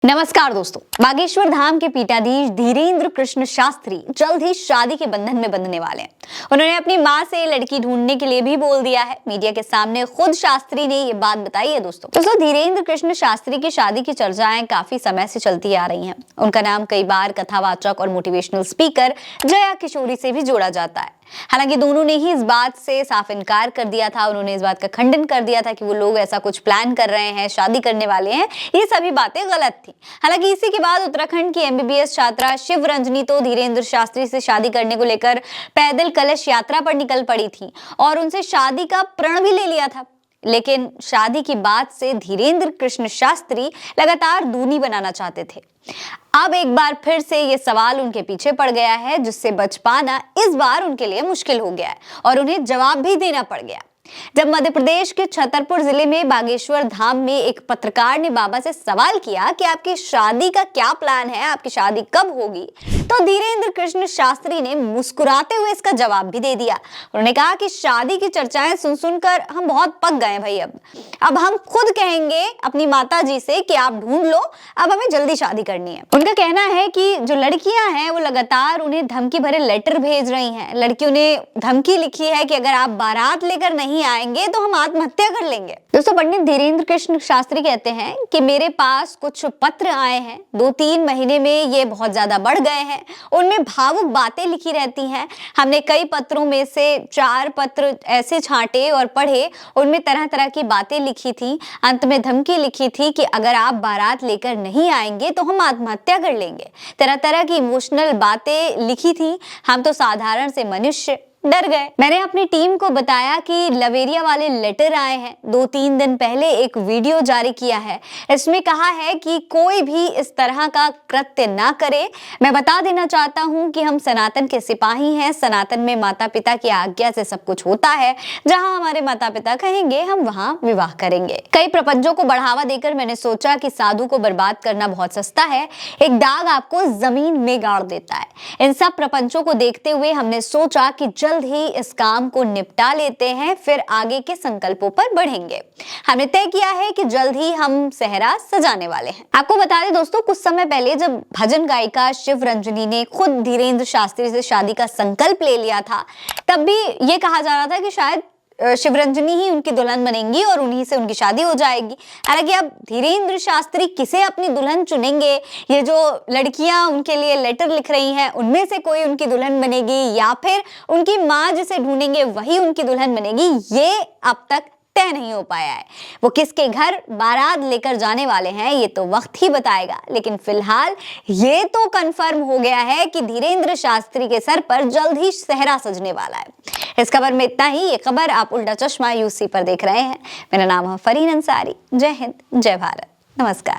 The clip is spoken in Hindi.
नमस्कार दोस्तों, बागेश्वर धाम के पीठाधीश धीरेन्द्र कृष्ण शास्त्री जल्द ही शादी के बंधन में बंधने वाले हैं। उन्होंने अपनी मां से लड़की ढूंढने के लिए भी बोल दिया है। मीडिया के सामने खुद शास्त्री ने ये बात बताई है। दोस्तों धीरेन्द्र कृष्ण शास्त्री की शादी की चर्चाएं काफी समय से चलती आ रही हैं। उनका नाम कई बार कथावाचक और मोटिवेशनल स्पीकर जया किशोरी से भी जोड़ा जाता है। हालांकि दोनों ने ही इस बात से साफ इनकार कर दिया था। उन्होंने इस बात का खंडन कर दिया था कि वो लोग ऐसा कुछ प्लान कर रहे हैं, शादी करने वाले हैं। ये सभी बातें गलत थी। हालांकि इसी के बाद उत्तराखंड की एमबीबीएस छात्रा शिव रंजनी तो धीरेन्द्र शास्त्री से शादी करने को लेकर पैदल कलश यात्रा पर निकल पड़ी थी और उनसे शादी का प्रण भी ले लिया था। लेकिन शादी की बात से धीरेन्द्र कृष्ण शास्त्री लगातार दूरी बनाना चाहते थे। अब एक बार फिर से ये सवाल उनके पीछे पड़ गया है, जिससे बच पाना इस बार उनके लिए मुश्किल हो गया है और उन्हें जवाब भी देना पड़ गया। जब मध्य प्रदेश के छतरपुर जिले में बागेश्वर धाम में एक पत्रकार ने बाबा से सवाल किया कि आपकी शादी का क्या प्लान है, आपकी शादी कब होगी, तो धीरेन्द्र कृष्ण शास्त्री ने मुस्कुराते हुए इसका जवाब भी दे दिया। उन्होंने कहा कि शादी की चर्चाएं सुन सुनकर हम बहुत पक गए भाई। अब हम खुद कहेंगे अपनी माता जी से कि आप ढूंढ लो, अब हमें जल्दी शादी करनी है। उनका कहना है कि जो लड़कियां हैं वो लगातार उन्हें धमकी भरे लेटर भेज रही हैं। लड़कियों ने धमकी लिखी है कि अगर आप बारात लेकर नहीं आएंगे तो हम आत्महत्या कर लेंगे। दोस्तों पंडित धीरेन्द्र कृष्ण शास्त्री कहते हैं कि मेरे पास कुछ पत्र आए हैं, 2-3 महीने में ये बहुत ज्यादा बढ़ गए हैं। उनमें भावुक बातें लिखी रहती हैं। हमने कई पत्रों में से 4 पत्र ऐसे छांटे और पढ़े, उनमें तरह तरह की बातें लिखी थी। अंत में धमकी लिखी थी कि अगर आप बारात लेकर नहीं आएंगे तो हम आत्महत्या कर लेंगे। तरह तरह की इमोशनल बातें लिखी थी। हम तो साधारण से मनुष्य डर गए। मैंने अपनी टीम को बताया कि लवेरिया वाले लेटर आए हैं। 2-3 दिन पहले एक वीडियो जारी किया है। इसमें कहा है कि कोई भी इस तरह का कृत्य ना करे। मैं बता देना चाहता हूं कि हम सनातन के सिपाही हैं। सनातन में माता पिता की आज्ञा से सब कुछ होता है। जहां हमारे माता पिता कहेंगे हम वहां विवाह करेंगे। कई प्रपंचों को बढ़ावा देकर मैंने सोचा कि साधु को बर्बाद करना बहुत सस्ता है। एक दाग आपको जमीन में गाड़ देता है। इन सब प्रपंचों को देखते हुए हमने सोचा कि जल्द ही इस काम को निपटा लेते हैं, फिर आगे के संकल्पों पर बढ़ेंगे। हमने तय किया है कि जल्द ही हम सेहरा सजाने वाले हैं। आपको बता दें दोस्तों, कुछ समय पहले जब भजन गायिका शिव रंजनी ने खुद धीरेन्द्र शास्त्री से शादी का संकल्प ले लिया था, तब भी ये कहा जा रहा था कि शायद शिवरंजनी ही उनकी दुल्हन बनेंगी और उन्हीं से उनकी शादी हो जाएगी। हालांकि अब धीरेन्द्र शास्त्री किसे अपनी दुल्हन चुनेंगे, ये जो लड़कियां उनके लिए लेटर लिख रही हैं उनमें से कोई उनकी दुल्हन बनेगी या फिर उनकी मां जिसे ढूंढेंगे वही उनकी दुल्हन बनेगी, ये अब तक तय नहीं हो पाया है। वो किसके घर बारात लेकर जाने वाले हैं ये तो वक्त ही बताएगा। लेकिन फिलहाल ये तो कंफर्म हो गया है कि धीरेन्द्र शास्त्री के सर पर जल्द ही सेहरा सजने वाला है। इस खबर में इतना ही। ये खबर आप उल्टा चश्मा यूसी पर देख रहे हैं। मेरा नाम है फरीन अंसारी। जय हिंद, जय भारत, नमस्कार।